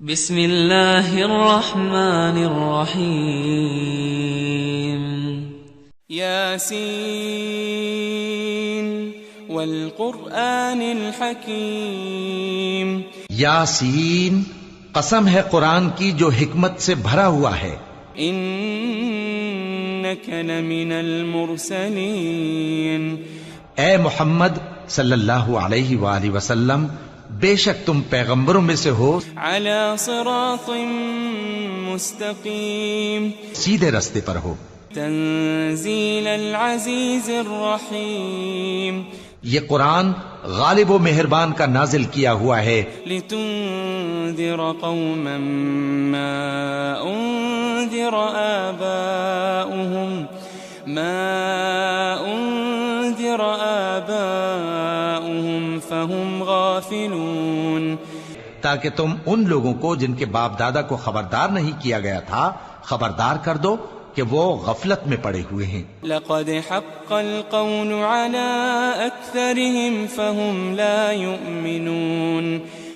بسم اللہ الرحمن الرحیم یاسین والقرآن الحکیم یاسین، قسم ہے قرآن کی جو حکمت سے بھرا ہوا ہے. انک لمن المرسلین، اے محمد صلی اللہ علیہ وآلہ وسلم، بے شک تم پیغمبروں میں سے ہو، علی صراط مستقیم، سیدھے رستے پر ہو. تنزیل العزیز الرحیم، یہ قرآن غالب و مہربان کا نازل کیا ہوا ہے، لتنذر قوما ما انذر آباؤهم فهم غافلون، تاکہ تم ان لوگوں کو جن کے باپ دادا کو خبردار نہیں کیا گیا تھا خبردار کر دو کہ وہ غفلت میں پڑے ہوئے ہیں. لقد حق القول على اکثرهم فهم لا يؤمنون،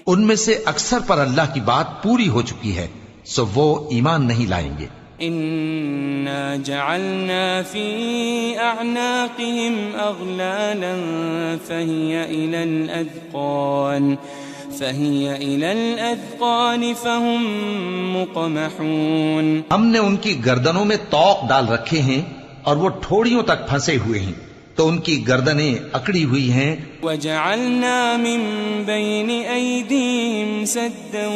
ان میں سے اکثر پر اللہ کی بات پوری ہو چکی ہے سو وہ ایمان نہیں لائیں گے. انا جعلنا في اعناقهم اغلالا فهي الى الاذقان فهم مقمحون، ہم نے ان کی گردنوں میں طوق ڈال رکھے ہیں اور وہ ٹھوڑیوں تک پھنسے ہوئے ہیں تو ان کی گردنیں اکڑی ہوئی ہیں. وجعلنا من بين ايديهم سدا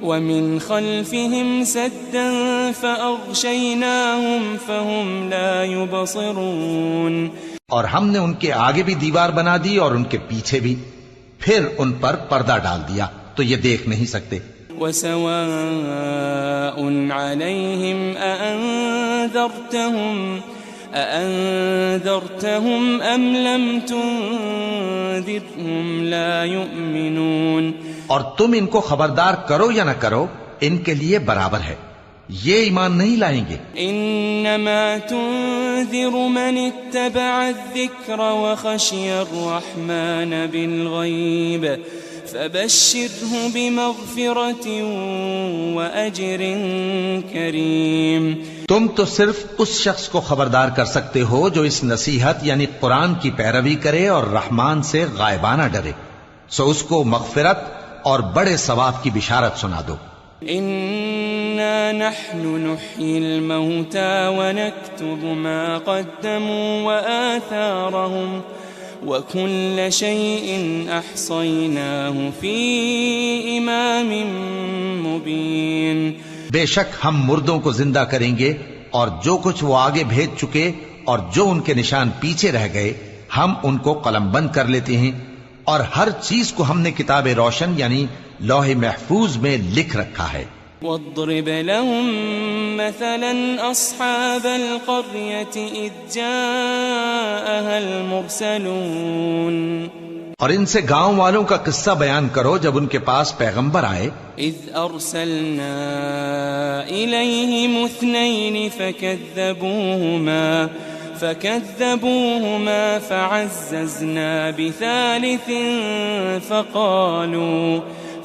ومن خلفهم سدا فأغشيناهم فهم لا يبصرون، اور ہم نے ان کے آگے بھی دیوار بنا دی اور ان کے پیچھے بھی، پھر ان پر پردہ ڈال دیا تو یہ دیکھ نہیں سکتے. وسواء عليهم أأنذرتهم أم لم تنذرهم لا يؤمنون، اور تم ان کو خبردار کرو یا نہ کرو ان کے لیے برابر ہے، یہ ایمان نہیں لائیں گے. انما تنذر من اتبع الذکر وخشی الرحمن بالغیب فبشره بمغفرة وأجر کریم، تم تو صرف اس شخص کو خبردار کر سکتے ہو جو اس نصیحت یعنی قرآن کی پیروی کرے اور رحمان سے غائبانہ ڈرے، سو اس کو مغفرت اور بڑے ثواب کی بشارت سنا دو. انا نحن نحيي الموتى ونكتب ما قدموا وآثارهم وكل شيء احصيناه في امام مبين، بے شک ہم مردوں کو زندہ کریں گے اور جو کچھ وہ آگے بھیج چکے اور جو ان کے نشان پیچھے رہ گئے ہم ان کو قلم بند کر لیتے ہیں، اور ہر چیز کو ہم نے کتاب روشن یعنی لوح محفوظ میں لکھ رکھا ہے. واضرب لهم مثلا اصحاب القرية اذ جاءها المرسلون، اور ان سے گاؤں والوں کا قصہ بیان کرو جب ان کے پاس پیغمبر آئے. اذ ارسلنا اليهم اثنين فكذبوهما فعززنا بثالث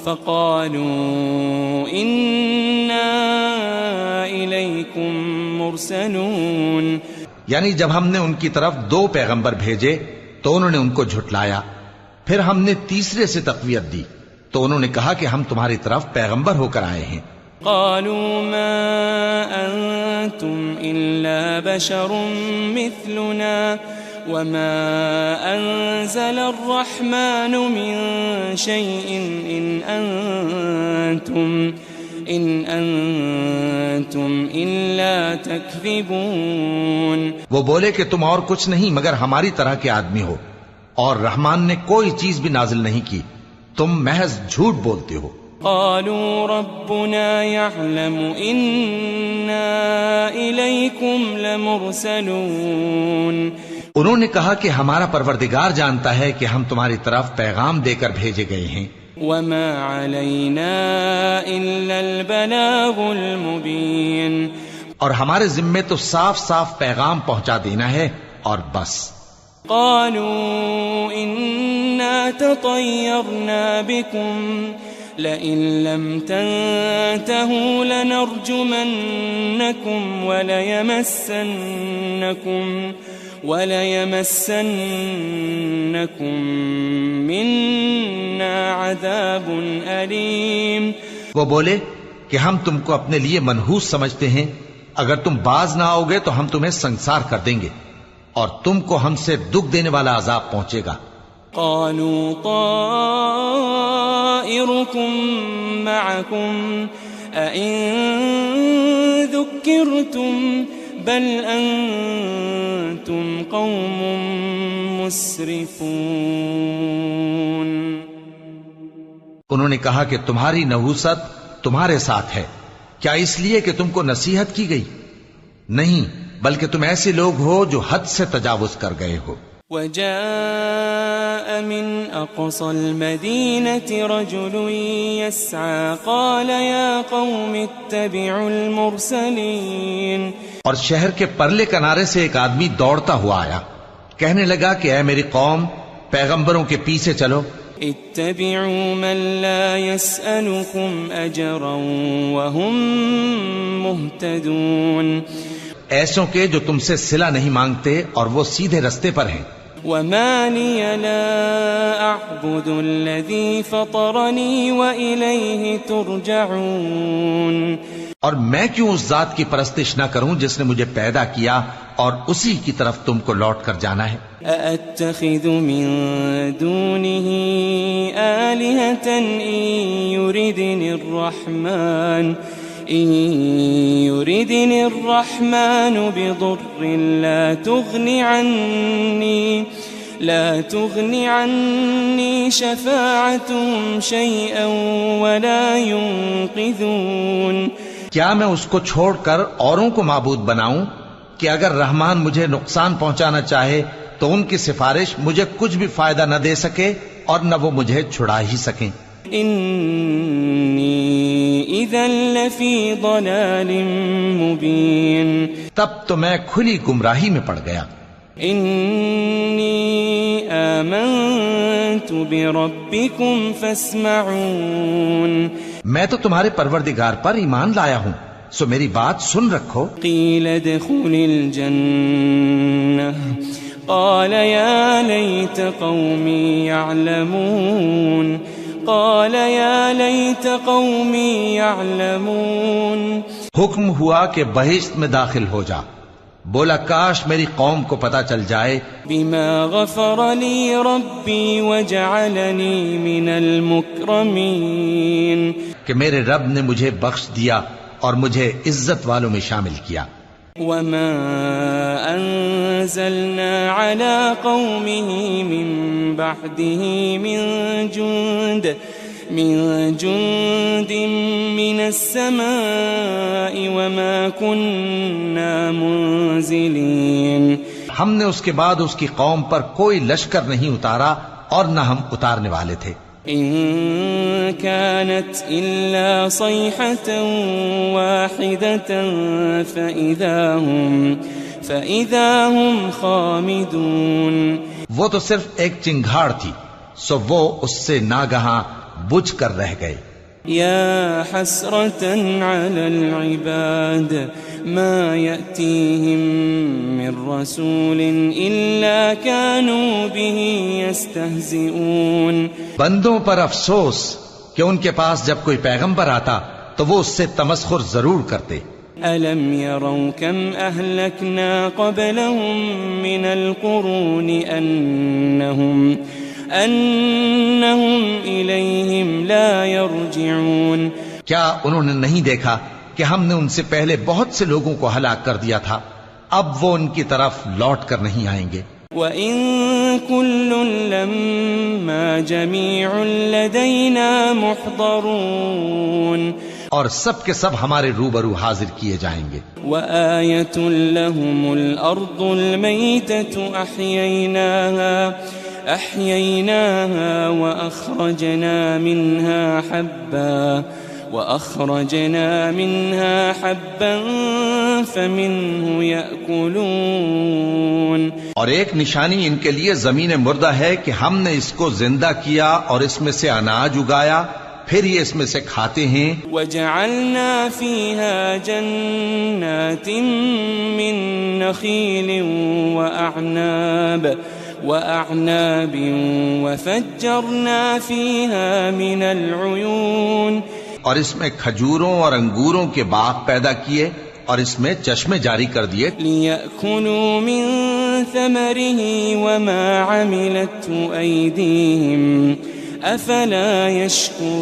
فقالوا إنا إليكم مرسلون، یعنی جب ہم نے ان کی طرف 2 پیغمبر بھیجے تو انہوں نے ان کو جھٹلایا، پھر ہم نے تیسرے سے تقویت دی تو انہوں نے کہا کہ ہم تمہاری طرف پیغمبر ہو کر آئے ہیں. قالوا ما أنتم إلا بشر مثلنا وما أنزل الرحمن من شيء إن أنتم إلا تكذبون، وہ بولے کہ تم اور کچھ نہیں مگر ہماری طرح کے آدمی ہو اور رحمان نے کوئی چیز بھی نازل نہیں کی، تم محض جھوٹ بولتے ہو. قالوا ربنا يعلم إنا إليكم لمرسلون، انہوں نے کہا کہ ہمارا پروردگار جانتا ہے کہ ہم تمہاری طرف پیغام دے کر بھیجے گئے ہیں. وما علينا إلا البلاغ المبين، اور ہمارے ذمے تو صاف صاف پیغام پہنچا دینا ہے اور بس. قالوا إنا تطيرنا بكم لئن لم تنتهوا لنرجمنكم وليمسنكم منا عذاب أليم. وہ بولے کہ ہم تم کو اپنے لیے منحوس سمجھتے ہیں، اگر تم باز نہ آؤ گے تو ہم تمہیں سنسار کر دیں گے اور تم کو ہم سے دکھ دینے والا عذاب پہنچے گا. قالوا طائركم معكم أئن ذكرتم بل أنتم قوم مسرفون. انہوں نے کہا کہ تمہاری نحوست تمہارے ساتھ ہے، کیا اس لیے کہ تم کو نصیحت کی گئی؟ نہیں، بلکہ تم ایسے لوگ ہو جو حد سے تجاوز کر گئے ہو. وجاء من أقصى المدينة رجل يسعى قال يا قوم اتبعوا المرسلين. اور شہر کے پرلے کنارے سے ایک آدمی دوڑتا ہوا آیا، کہنے لگا کہ اے میری قوم، پیغمبروں کے پیچھے چلو. اتبعوا من لا يسألكم أجرا وهم مهتدون. ایسوں کے جو تم سے صلہ نہیں مانگتے اور وہ سیدھے رستے پر ہیں. وما لي لا أعبد الذي فطرني وإليه ترجعون. اور میں کیوں اس ذات کی پرستش نہ کروں جس نے مجھے پیدا کیا اور اسی کی طرف تم کو لوٹ کر جانا ہے. أأتخذ من دونه آلهة إن يردني الرحمن بضر لا تغني عني شفاعتهم شيئا ولا ينقذون. کیا میں اس کو چھوڑ کر اوروں کو معبود بناؤں کہ اگر رحمان مجھے نقصان پہنچانا چاہے تو ان کی سفارش مجھے کچھ بھی فائدہ نہ دے سکے اور نہ وہ مجھے چھڑا ہی سکیں. انی اذا لفی ضلال مبین. تب تو میں کھلی گمراہی میں پڑ گیا. انی آمنت بربکم فاسمعون. میں تو تمہارے پروردگار پر ایمان لایا ہوں، سو میری بات سن رکھو. قیل ادخل الجنہ قال یا لیت قومی یعلمون. قال یا لیت قومی یعلمون. حکم ہوا کہ بہشت میں داخل ہو جا. بولا کاش میری قوم کو پتا چل جائے. بما غفر لی ربی وجعلنی من المکرمین. کہ میرے رب نے مجھے بخش دیا اور مجھے عزت والوں میں شامل کیا. وما انزلنا على قومه من بعده من جند من السماء وما كنا منزلين. ہم نے اس کے بعد اس کی قوم پر کوئی لشکر نہیں اتارا اور نہ ہم اتارنے والے تھے. إن كانت إلا صيحة واحدة فإذا هم خامدون. وہ تو صرف ایک چنگھاڑ تھی، سو وہ اس سے ناگہاں بجھ کر رہ گئے. يا حسرة على العباد ما يأتيهم من رسول إلا كانوا به يستهزئون. بندوں پر افسوس کہ ان کے پاس جب کوئی پیغمبر آتا تو وہ اس سے تمسخر ضرور کرتے. ألم يروا كم أهلكنا قبلهم من القرون أنهم إليهم لا يرجعون. کیا انہوں نے نہیں دیکھا کہ ہم نے ان سے پہلے بہت سے لوگوں کو ہلاک کر دیا تھا، اب وہ ان کی طرف لوٹ کر نہیں آئیں گے. وَإِن كُلٌّ لَمَّا جَمِيعٌ لَدَيْنَا مُحْضَرُونَ. اور سب کے سب ہمارے روبرو حاضر کیے جائیں گے. وَآيَةٌ لَهُمُ الْأَرْضُ الْمَيْتَةُ أَحْيَيْنَاهَا وَأَخْرَجْنَا مِنْهَا حَبًّا وأخرجنا منها حبا فمنه يأكلون. اور ایک نشانی ان کے لیے زمین مردہ ہے کہ ہم نے اس کو زندہ کیا اور اس میں سے اناج اگایا، پھر یہ اس میں سے کھاتے ہیں. وجعلنا فيها جنات من نخيل وأعناب وفجرنا فيها من العيون. اور اس میں کھجوروں اور انگوروں کے باغ پیدا کیے اور اس میں چشمے جاری کر دیے. لِيَأْكُلُوا مِن ثَمَرِهِ وَمَا عَمِلَتْهُ أَيْدِيهِمْ أَفَلَا يَشْكُرُونَ.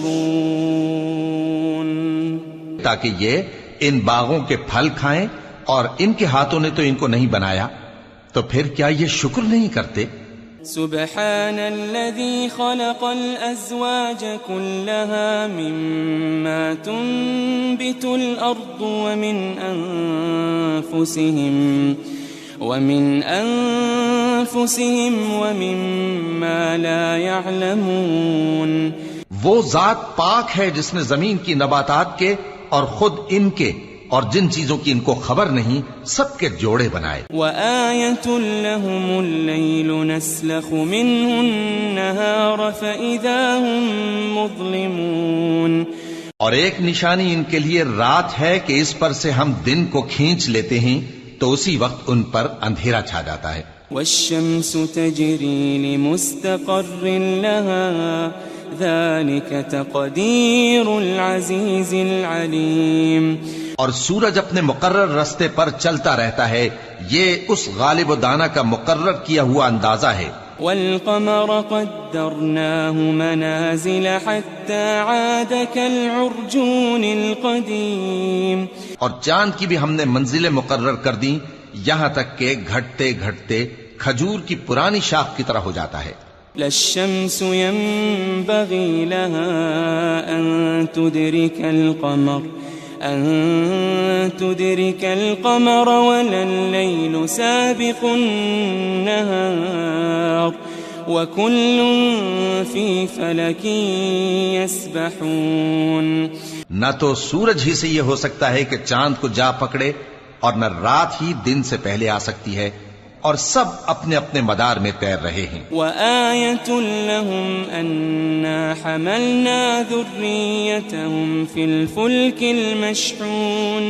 تاکہ یہ ان باغوں کے پھل کھائیں، اور ان کے ہاتھوں نے تو ان کو نہیں بنایا، تو پھر کیا یہ شکر نہیں کرتے؟ سبحان الذي خلق الأزواج كلها مما تنبت الأرض ومن أنفسهم ومما لا يعلمون. وہ ذات پاک ہے جس نے زمین کی نباتات کے اور خود ان کے اور جن چیزوں کی ان کو خبر نہیں سب کے جوڑے بنائے. وَآيَةٌ لَهُمُ اللَّيْلُ نَسْلَخُ مِنْهُ النَّهَارَ فَإِذَا هُمْ مُظْلِمُونَ. اور ایک نشانی ان کے لیے رات ہے کہ اس پر سے ہم دن کو کھینچ لیتے ہیں تو اسی وقت ان پر اندھیرا چھا جاتا ہے. وَالشَّمْسُ تَجْرِي لِمُسْتَقَرٍّ لَهَا ذَلِكَ تَقْدِيرُ الْعَزِيزِ الْعَلِيمِ. اور سورج اپنے مقرر رستے پر چلتا رہتا ہے، یہ اس غالب و دانا کا مقرر کیا ہوا اندازہ ہے. وَالْقَمَرَ قَدَّرْنَاهُ مَنَازِلَ حَتَّى عَادَ كَالْعُرْجُونِ الْقَدِيمِ. اور چاند کی بھی ہم نے منزلیں مقرر کر دیں یہاں تک کہ گھٹتے گھٹتے کھجور کی پرانی شاخ کی طرح ہو جاتا ہے. لا الشمس ينبغي لها أن تدرك القمر ولا الليل سابق النهار وكل في فلك يسبحون. نہ تو سورج ہی سے یہ ہو سکتا ہے کہ چاند کو جا پکڑے، اور نہ رات ہی دن سے پہلے آ سکتی ہے، اور سب اپنے اپنے مدار میں تیر رہے ہیں. وَآيَةٌ لَهُمْ أَنَّا حَمَلْنَا ذُرِّيَّتَهُمْ فِي الْفُلْكِ الْمَشْحُونِ.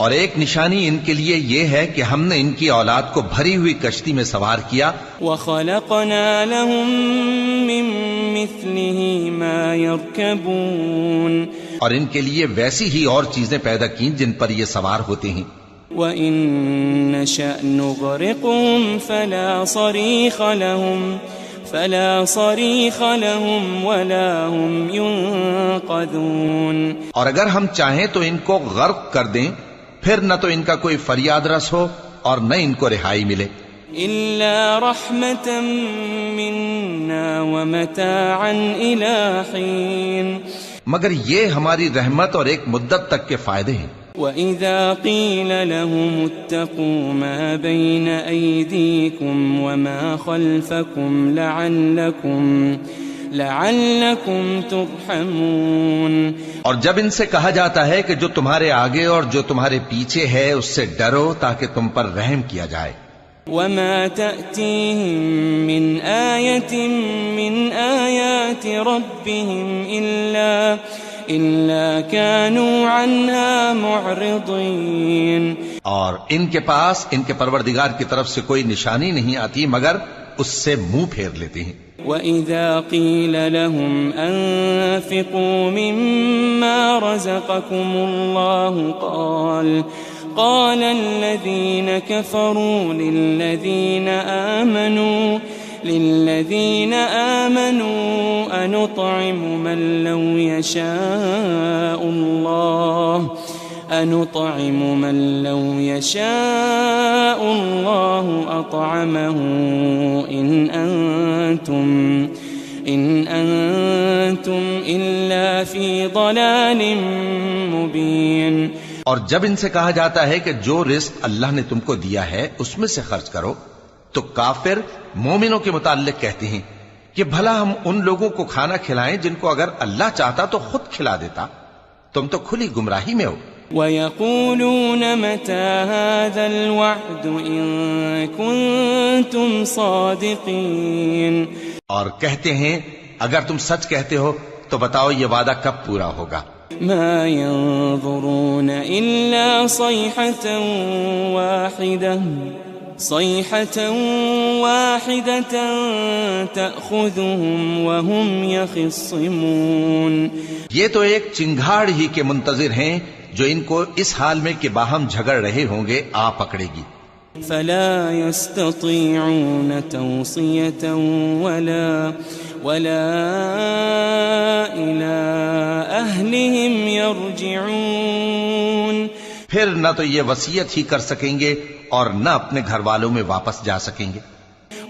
اور ایک نشانی ان کے لیے یہ ہے کہ ہم نے ان کی اولاد کو بھری ہوئی کشتی میں سوار کیا. وَخَلَقْنَا لَهُم مِّن مِّثْلِهِ مَا يَرْكَبُونَ. اور ان کے لیے ویسی ہی اور چیزیں پیدا کی جن پر یہ سوار ہوتے ہیں. وَإِن نَّشَأْ نُغْرِقْهُمْ فَلَا صَرِيخَ لَهُمْ وَلَا هُمْ يُنقَذُونَ. اور اگر ہم چاہیں تو ان کو غرق کر دیں، پھر نہ تو ان کا کوئی فریاد رس ہو اور نہ ان کو رہائی ملے. إِلَّا رَحْمَةً مِنَّا وَمَتَاعًا إِلَى حِينٍ. مگر یہ ہماری رحمت اور ایک مدت تک کے فائدے ہیں. وَإِذَا قِيلَ لَهُمُ اتَّقُوا مَا بَيْنَ أَيْدِيكُمْ وَمَا خَلْفَكُمْ لَعَلَّكُمْ تُرْحَمُونَ. اور جب ان سے کہا جاتا ہے کہ جو تمہارے آگے اور جو تمہارے پیچھے ہے اس سے ڈرو تاکہ تم پر رحم کیا جائے. وَمَا تَأْتِيهِم مِّنْ آيَةٍ مِّنْ آيَاتِ رَبِّهِمْ إِلَّا كَانُوا عَنْهَا مُعْرِضِينَ. اور ان کے پاس ان کے پروردگار کی طرف سے کوئی نشانی نہیں آتی مگر اس سے منہ پھیر لیتے ہیں. وَإِذَا قِيلَ لَهُمْ أَنفِقُوا مِمَّا رَزَقَكُمُ اللَّهُ قال الذين كفروا للذين آمنوا أنطعم من لو يشاء الله أطعمه إن أنتم إلا في ضلال مبين. اور جب ان سے کہا جاتا ہے کہ جو رزق اللہ نے تم کو دیا ہے اس میں سے خرچ کرو، تو کافر مومنوں کے متعلق کہتے ہیں کہ بھلا ہم ان لوگوں کو کھانا کھلائیں جن کو اگر اللہ چاہتا تو خود کھلا دیتا. تم تو کھلی گمراہی میں ہو. وَيَقُولُونَ مَتَى هَذَا الْوَعْدُ إِن كُنتُمْ صَادِقِينَ. اور کہتے ہیں اگر تم سچ کہتے ہو تو بتاؤ یہ وعدہ کب پورا ہوگا. مَا يَنظُرُونَ إِلَّا صَيْحَةً وَاحِدَةً تَأْخُذُهُمْ وَهُمْ يَخِصِّمُونَ. یہ تو ایک چنگھاڑ ہی کے منتظر ہیں جو ان کو اس حال میں کہ باہم جھگڑ رہے ہوں گے آ پکڑے گی. فلا يستطيعون توصية ولا إلى أهلهم يرجعون. پھر نہ تو یہ وصیت ہی کر سکیں گے اور نہ اپنے گھر والوں میں واپس جا سکیں گے.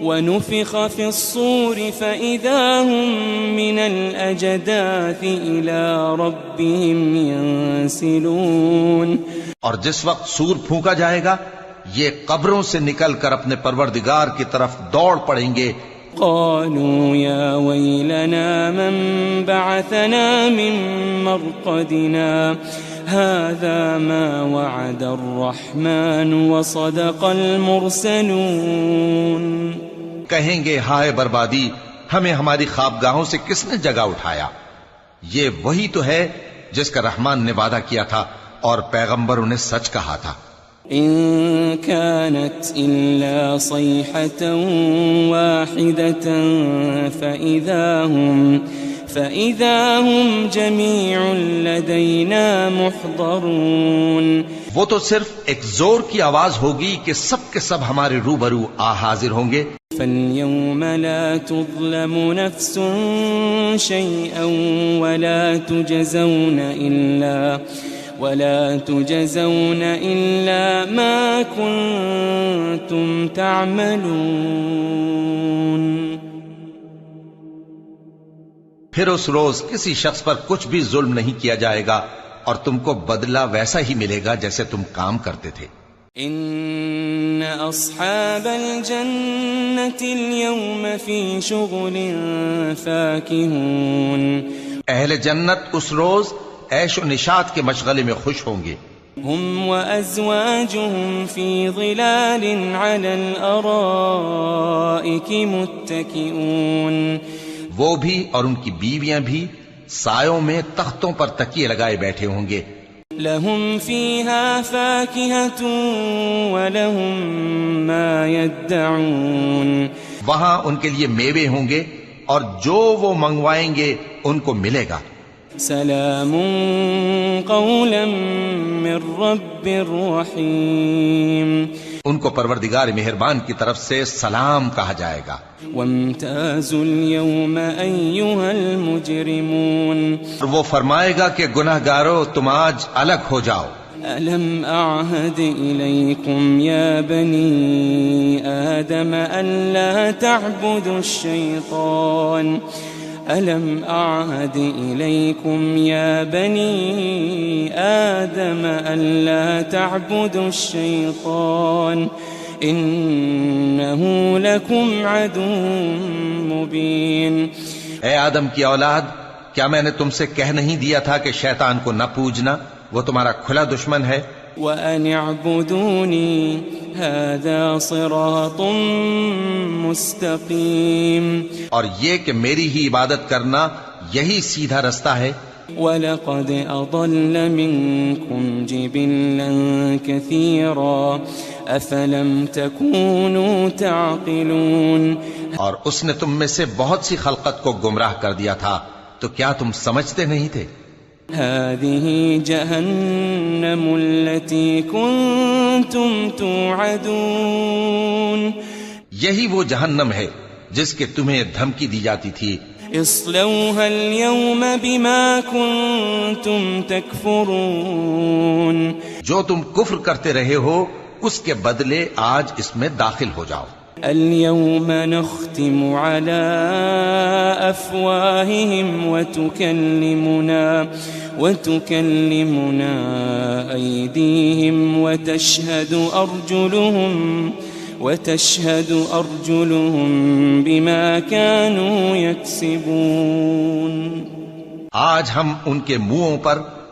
ونفخ في الصور فإذا هم من الأجداث إلى ربهم ينسلون. اور جس وقت سور پھونکا جائے گا یہ قبروں سے نکل کر اپنے پروردگار کی طرف دوڑ پڑیں گے. قالوا يا ويلنا من بعثنا من مرقدنا هذا ما وعد الرحمن وصدق المرسلون. کہیں گے ہائے بربادی، ہمیں ہماری خوابگاہوں سے کس نے جگہ اٹھایا. یہ وہی تو ہے جس کا رحمان نے وعدہ کیا تھا اور پیغمبروں نے سچ کہا تھا. إن كانت إلا صيحة واحدة فإذا هم جميع لدينا محضرون. وہ تو صرف ایک زور کی آواز ہوگی کہ سب کے سب ہمارے روبرو حاضر ہوں گے. فاليوم لا تظلم نفس شيئا ولا تجزون إلا ما كنتم تعملون. پھر اس روز کسی شخص پر کچھ بھی ظلم نہیں کیا جائے گا اور تم کو بدلہ ویسا ہی ملے گا جیسے تم کام کرتے تھے. ان اصحاب الجنة اليوم في شغل فاكهون. اہل جنت اس روز عیش و نشاط کے مشغلے میں خوش ہوں گے. هم وأزواجهم في ظلال على الأرائك متكئون. وہ بھی اور ان کی بیویاں بھی سایوں میں تختوں پر تکیے لگائے بیٹھے ہوں گے. لهم فيها فاكهة ولهم ما يدعون. وہاں ان کے لیے میوے ہوں گے اور جو وہ منگوائیں گے ان کو ملے گا. سلام قولا من رب رحیم. ان کو پروردگار مہربان کی طرف سے سلام کہا جائے گا. وامتازوا اليوم ایھا المجرمون. اور وہ فرمائے گا کہ گناہگارو تم آج الگ ہو جاؤ. ألم أعهد إليكم يا بني آدم ألا تعبدوا الشيطان ألم أعهد إليكم يا بني آدم ألا تعبدوا الشيطان إنه لكم عدو مبين. اے آدم کی اولاد، کیا میں نے تم سے کہہ نہیں دیا تھا کہ شیطان کو نہ پوجنا، وہ تمہارا کھلا دشمن ہے. وَأَنِ اعْبُدُونِي هَذَا صِرَاطٌ مُسْتَقِيمٌ. اور یہ کہ میری ہی عبادت کرنا یہی سیدھا رستہ ہے. وَلَقَدْ أَضَلَّ مِنْكُمْ جِبِلًّا كَثِيرًا أَفَلَمْ تَكُونُوا تَعْقِلُونَ. اور اس نے تم میں سے بہت سی خلقت کو گمراہ کر دیا تھا، تو کیا تم سمجھتے نہیں تھے؟ هذه جهنم التي كنتم توعدون. یہی وہ جہنم ہے جس کے تمہیں دھمکی دی جاتی تھی. اصلوها اليوم بما كنتم تكفرون. جو تم کفر کرتے رہے ہو اس کے بدلے آج اس میں داخل ہو جاؤ. اليوم نختم على أفواههم وتكلمنا أيديهم وتشهد أرجلهم بما كانوا يكسبون. آج ہم ان کے منہوں پر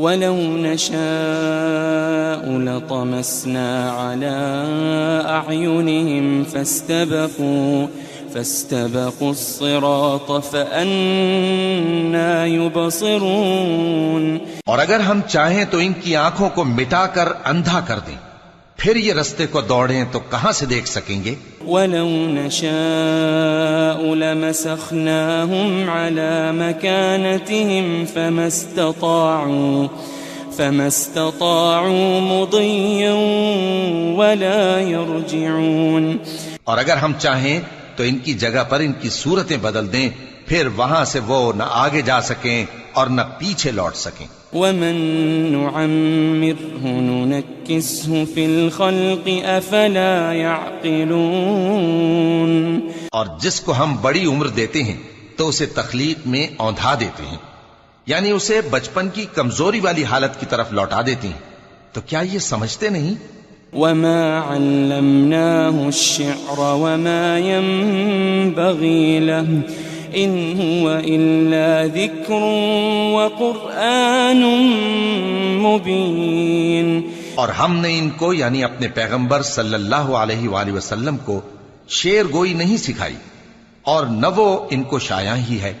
وَلَوْ نَشَاءُ لَطَمَسْنَا عَلَىٰ أَعْيُنِهِمْ فَاسْتَبَقُوا الصِّرَاطَ فَأَنَّىٰ يُبْصِرُونَ۔ اور اگر ہم چاہیں تو ان کی آنکھوں کو مٹا کر اندھا کر دیں، پھر یہ رستے کو دوڑیں تو کہاں سے دیکھ سکیں گے؟ وَلَوْ نَشَاءُ لَمَسَخْنَاهُمْ عَلَىٰ مَكَانَتِهِمْ فَمَا اسْتَطَاعُوا مُضِيًّا وَلَا يَرْجِعُونَ۔ اور اگر ہم چاہیں تو ان کی جگہ پر ان کی صورتیں بدل دیں، پھر وہاں سے وہ نہ آگے جا سکیں اور نہ پیچھے لوٹ سکیں۔ وَمَن نُّعَمِّرْهُ نُنَكِّسْهُ فِي الْخَلْقِ أَفَلَا يَعْقِلُونَ۔ اور جس کو ہم بڑی عمر دیتے ہیں تو اسے تخلیق میں اوندھا دیتے ہیں، یعنی اسے بچپن کی کمزوری والی حالت کی طرف لوٹا دیتے ہیں، تو کیا یہ سمجھتے نہیں؟ وَمَا عَلَّمْنَاهُ الشِّعْرَ وَمَا يَنبَغِي لَهُ إِنْ هُوَ إِلَّا ذِكْرٌ وَقُرْآنٌ مُبِينٌ۔ اور ہم نے ان کو یعنی اپنے پیغمبر صلی اللہ علیہ وآلہ وسلم کو شعر گوئی نہیں سکھائی اور نہ وہ ان کو شایع ہی ہے،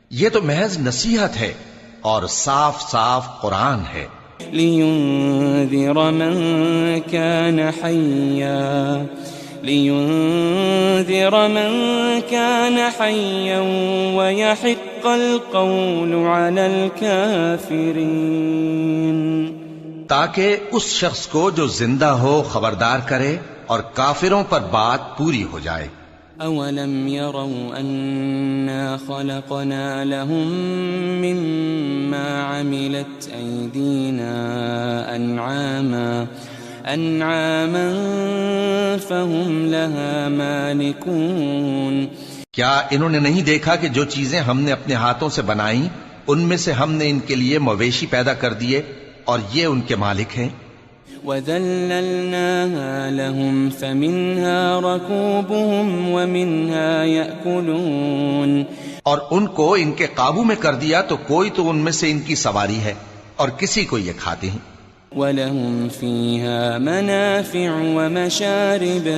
یہ تو محض نصیحت ہے اور صاف صاف قرآن ہے۔ لِيُنذِرَ مَن كَانَ حَيًّا وَيَحِقَّ الْقَوْلُ عَلَى الْكَافِرِينَ۔ تاکہ اس شخص کو جو زندہ ہو خبردار کرے اور کافروں پر بات پوری ہو جائے۔ أَوَلَمْ يَرَوْا أَنَّا خَلَقْنَا لَهُم مِّمَّا عَمِلَتْ أَيْدِينَا أَنْعَامًا فَهُمْ لَهَا مَالِكُونَ۔ کیا انہوں نے نہیں دیکھا کہ جو چیزیں ہم نے اپنے ہاتھوں سے بنائیں ان میں سے ہم نے ان کے لیے مویشی پیدا کر دیے اور یہ ان کے مالک ہیں۔ وَذَلَّلْنَاهَا لَهُمْ فَمِنْهَا رَكُوبُهُمْ وَمِنْهَا يَأْكُلُونَ۔ اور ان کو ان کے قابو میں کر دیا تو کوئی تو ان میں سے ان کی سواری ہے اور کسی کو یہ کھاتے ہیں۔ وَلَهُمْ فِيهَا مَنَافِعُ وَمَشَارِبُ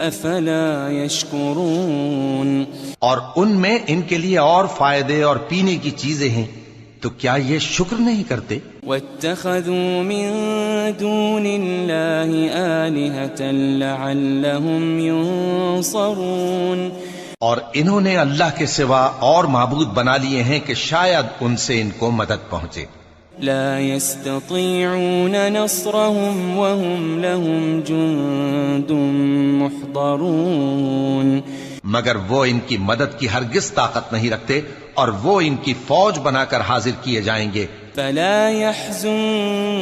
أَفَلَا يَشْكُرُونَ۔ اور ان میں ان کے لیے اور فائدے اور پینے کی چیزیں ہیں، تو کیا یہ شکر نہیں کرتے؟ وَاتَّخَذُوا مِن دُونِ اللَّهِ آلِهَةً لَعَلَّهُمْ يُنصَرُونَ۔ اور انہوں نے اللہ کے سوا اور معبود بنا لیے ہیں کہ شاید ان سے ان کو مدد پہنچے۔ لا يستطيعون نصرهم وهم لهم جند محضرون۔ مگر وہ ان کی مدد کی ہرگز طاقت نہیں رکھتے اور وہ ان کی فوج بنا کر حاضر کیے جائیں گے۔ فلا يحزن